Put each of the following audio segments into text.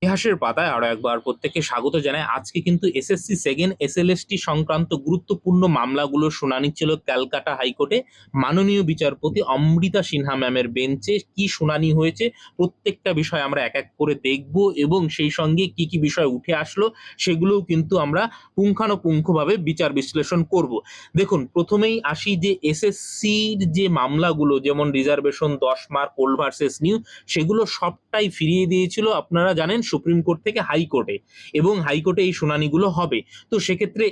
ইতিহাসের পাতায় আরো একবার প্রত্যেককে স্বাগত জানাই। আজকে কিন্তু এসএসসি সেকেন্ড এসএলএসটি সংক্রান্ত গুরুত্বপূর্ণ মামলাগুলো শুনানি ছিল ক্যালকাটা হাইকোর্টে। মাননীয় বিচারপতি অমৃতা সিনহা ম্যামের বেঞ্চে কি শুনানি হয়েছে প্রত্যেকটা বিষয় আমরা এক এক করে দেখব, এবং সেই সঙ্গে কি কি বিষয় উঠে আসলো সেগুলোও কিন্তু আমরা পুঙ্খানুপুঙ্খভাবে বিচার বিশ্লেষণ করব। দেখুন, প্রথমেই আসি যে এসএসসির যে মামলাগুলো, যেমন reservation, 10 mark, old versus new, সেগুলো সবটাই ফিরিয়ে দিয়েছিল আপনারা জানেন সুপ্রিম কোর্ট থেকে হাইকোর্টে, এবং হাইকোর্টে এই শুনানিগুলো হবে। তো সেক্ষেত্রে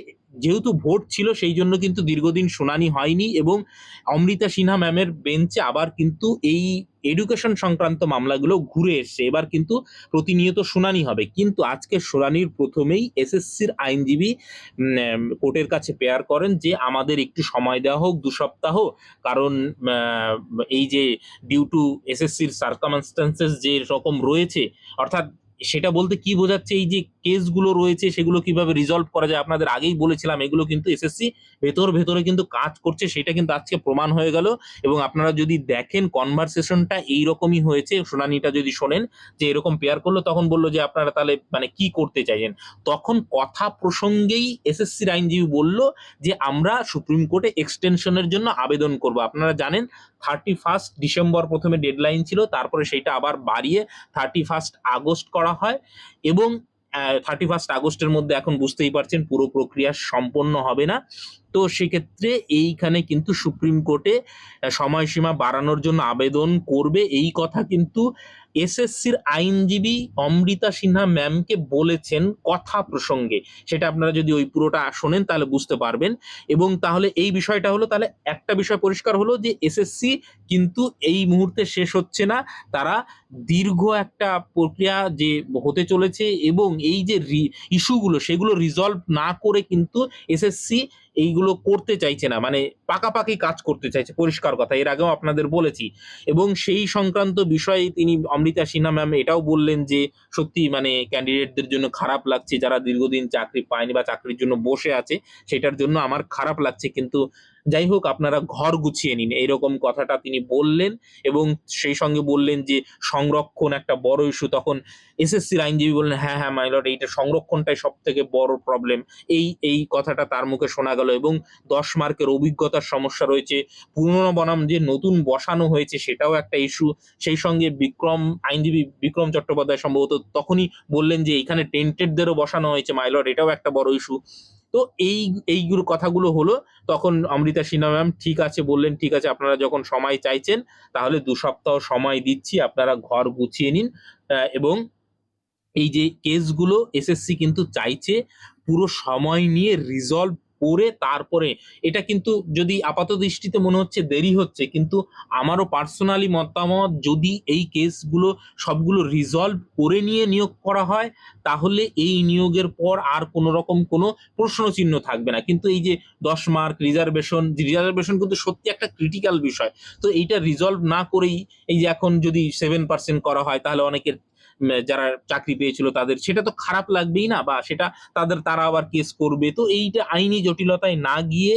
যেহেতু ভোট ছিল সেই জন্য কিন্তু দীর্ঘদিন শুনানি হয়নি, এবং অমৃতা সিনহা ম্যামের বেঞ্চে আবার কিন্তু এই এডুকেশন সংক্রান্ত মামলাগুলো ঘুরে এসছে। এবার কিন্তু প্রতিনিয়ত শুনানি হবে, কিন্তু আজকে শুনানির প্রথমেই এসএসসির আইনজীবী কোর্টের কাছে প্রেয়ার করেন যে আমাদের একটু সময় দেওয়া হোক 2 সপ্তাহ, কারণ আহ, এই যে ডিউ টু এসএসসির সার্কামস্টান্সেস যে রকম রয়েছে, অর্থাৎ সেটা বলতে কি বোঝাচ্ছে, এই যে কেসগুলো রয়েছে সেগুলো কিভাবে রিজলভ করা যায়, আপনাদের আগেই বলেছিলাম এগুলো কিন্তু এসএসসি ভেতরে কিন্তু কাজ করছে, সেটা কিন্তু আজকে প্রমাণ হয়ে গেল। এবং আপনারা যদি দেখেন কনভারসেশনটা এইরকমই হয়েছে, শুনানিটা যদি শোনেন যে এরকম পেয়ার করলো, তখন বললো যে আপনারা তাহলে মানে কি করতে চাইছেন। তখন কথা প্রসঙ্গেই এসএসসির আইনজীবী বলল যে আমরা সুপ্রিম কোর্টে এক্সটেনশনের জন্য আবেদন করব। আপনারা জানেন 31 ডিসেম্বর প্রথমে ডেডলাইন ছিল, তারপরে সেটা আবার বাড়িয়ে 31 আগস্ট করা হয়, এবং 31 আগস্টের মধ্যে এখন বুঝতেই পারছেন পুরো প্রক্রিয়া সম্পন্ন হবে না। তো সেক্ষেত্রে এইখানে কিন্তু সুপ্রিম কোর্টে সময়সীমা বাড়ানোর জন্য আবেদন করবে, এই কথা কিন্তু এসএসসির আইনজীবী অমৃতা সিনহা ম্যামকে বলেছেন কথা প্রসঙ্গে। সেটা আপনারা যদি ওই পুরোটা শোনেন তাহলে বুঝতে পারবেন। এবং তাহলে এই বিষয়টা হলো, তাহলে একটা বিষয় পরিষ্কার হলো যে এসএসসি কিন্তু এই মুহূর্তে শেষ হচ্ছে না, তারা দীর্ঘ একটা প্রক্রিয়া যে হতে চলেছে, এবং এই যে ইস্যুগুলো সেগুলো রিজলভ না করে কিন্তু এসএসসি এইগুলো করতে চাইছে না, মানে পাকাপাকি কাজ করতে চাইছে, পরিষ্কার কথা, এর আগেও আপনাদের বলেছি। এবং সেই সংক্রান্ত বিষয়ে তিনি অমৃতা সিনহা ম্যাম এটাও বললেন যে সত্যি মানে ক্যান্ডিডেটদের জন্য খারাপ লাগছে, যারা দীর্ঘদিন চাকরি পায়নি বা চাকরির জন্য বসে আছে, সেটার জন্য আমার খারাপ লাগছে, কিন্তু যাই হোক আপনারা ঘর গুছিয়ে নিন, এইরকম কথাটা তিনি বললেন। এবং সেই সঙ্গে বললেন যে সংরক্ষণ একটা বড় ইস্যু। তখন এসএসসির আইনজীবী বললেন হ্যাঁ হ্যাঁ মাই লর্ড, এইটা সংরক্ষণটাই সব থেকে বড় প্রবলেম। এই কথাটা তার মুখে শোনা গেল। এবং 10 মার্কের অভিজ্ঞতার সমস্যা রয়েছে, পুরনো বনাম যে নতুন বসানো হয়েছে সেটাও একটা ইস্যু। সেই সঙ্গে আইনজীবী বিক্রম চট্টোপাধ্যায় সম্ভবত তখনই বললেন যে এখানে টেন্টেডদেরও বসানো হয়েছে মাই লর্ড, এটাও একটা বড় ইস্যু। তো এইগুলো কথাগুলো হলো। তখন অমৃতা সিনহা ম্যাম ঠিক আছে বললেন, ঠিক আছে আপনারা যখন সময় চাইছেন তাহলে 2 সপ্তাহ সময় দিচ্ছি, আপনারা ঘর গুছিয়ে নিন। এবং এই যে কেসগুলো এসএসসি কিন্তু চাইছে পুরো সময় নিয়ে রিজলভ করে তারপরে, এটা কিন্তু যদি আপাত দৃষ্টিতে মনে হচ্ছে দেরি হচ্ছে, কিন্তু আমারও পার্সোনালি মতামত, যদি এই কেসগুলো সবগুলো রিজলভ করে নিয়ে নিয়োগ করা হয় তাহলে এই নিয়োগের পর আর কোনো রকম কোনো প্রশ্ন চিহ্ন থাকবে না। কিন্তু এই যে 10 মার্ক রিজার্ভেশন কিন্তু সত্যি একটা ক্রিটিক্যাল বিষয়। তো এইটা রিজলভ না করেই এই যে এখন যদি 7% করা হয়, তাহলে অনেকের যারা চাকরি পেয়েছিল তাদের সেটা তো খারাপ লাগবেই না, বা সেটা তারা আবার কেস করবে। তো এইটা আইনি জটিলতায় না গিয়ে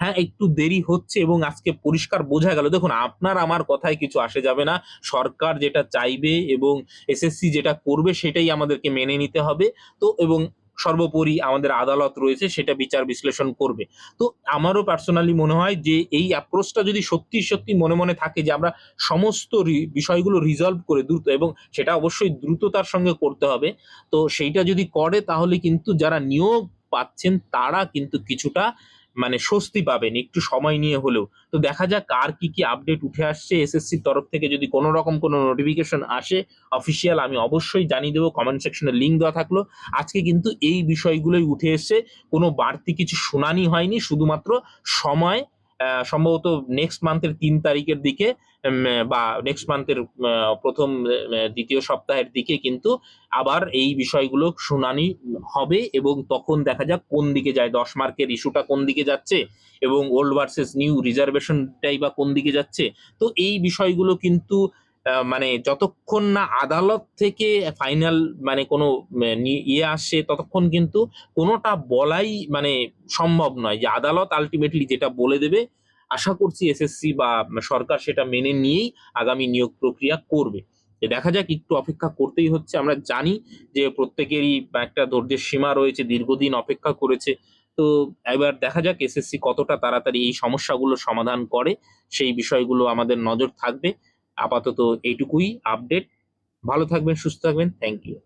হ্যাঁ একটু দেরি হচ্ছে, এবং আজকে পরিষ্কার বোঝা গেল। দেখুন, আপনার আমার কথায় কিছু আসে যাবে না, সরকার যেটা চাইবে এবং এসএসসি যেটা করবে সেটাই আমাদেরকে মেনে নিতে হবে। তো এবং সর্বোপরি আমাদের আদালত রয়েছে, সেটা বিচার বিশ্লেষণ করবে। তো আমারও পার্সোনালি মনে হয় যে এই অ্যাপ্রোচটা যদি সত্যি সত্যি মনে মনে থাকে যে আমরা সমস্ত বিষয়গুলো রিজলভ করে দ্রুত, এবং সেটা অবশ্যই দ্রুততার সঙ্গে করতে হবে, তো সেইটা যদি করে তাহলে কিন্তু যারা নিয়োগ পাচ্ছেন তারা কিন্তু কিছুটা মানে স্বস্তি পাবেন একটু সময় নিয়ে হলেও। তো দেখা যাক আর কি কি আপডেট উঠে আসছে এসএসসির তরফ থেকে। যদি কোনো রকম কোনো নোটিফিকেশন আসে অফিসিয়াল, আমি অবশ্যই জানিয়ে দেবো, কমেন্ট সেকশনে লিঙ্ক দেওয়া থাকলো। আজকে কিন্তু এই বিষয়গুলোই উঠে এসছে, কোনো বাড়তি কিছু শুনানি হয়নি, শুধুমাত্র সময় সম্ভবত নেক্সট মান্থের 3 তারিখের দিকে, বা নেক্সট মান্থের প্রথম দ্বিতীয় সপ্তাহের দিকে কিন্তু আবার এই বিষয়গুলো শুনানি হবে, এবং তখন দেখা যাক কোন দিকে যায়, 10 মার্কের ইস্যুটা কোন দিকে যাচ্ছে, এবং ওল্ড ভার্সেস নিউ রিজার্ভেশনটাই বা কোন দিকে যাচ্ছে। তো এই বিষয়গুলো কিন্তু মানে যতক্ষণ না আদালত থেকে ফাইনাল মানে কোনো ইয়ে আসছে ততক্ষণ কিন্তু কোনোটা বলাই মানে সম্ভব নয়, যে আদালত আলটিমেটলি যেটা বলে দেবে। আশা করছি এসএসসি বা সরকার সেটা মেনে নিয়েই আগামী নিয়োগ প্রক্রিয়া করবে। দেখা যাক, একটু অপেক্ষা করতেই হচ্ছে। আমরা জানি যে প্রত্যেকেরই একটা ধৈর্যের সীমা রয়েছে, দীর্ঘদিন অপেক্ষা করেছে। তো এবার দেখা যাক এসএসসি কতটা তাড়াতাড়ি এই সমস্যাগুলো সমাধান করে, সেই বিষয়গুলো আমাদের নজর থাকবে। আপাতত এইটুকুই আপডেট। ভালো থাকবেন, সুস্থ থাকবেন। Thank you.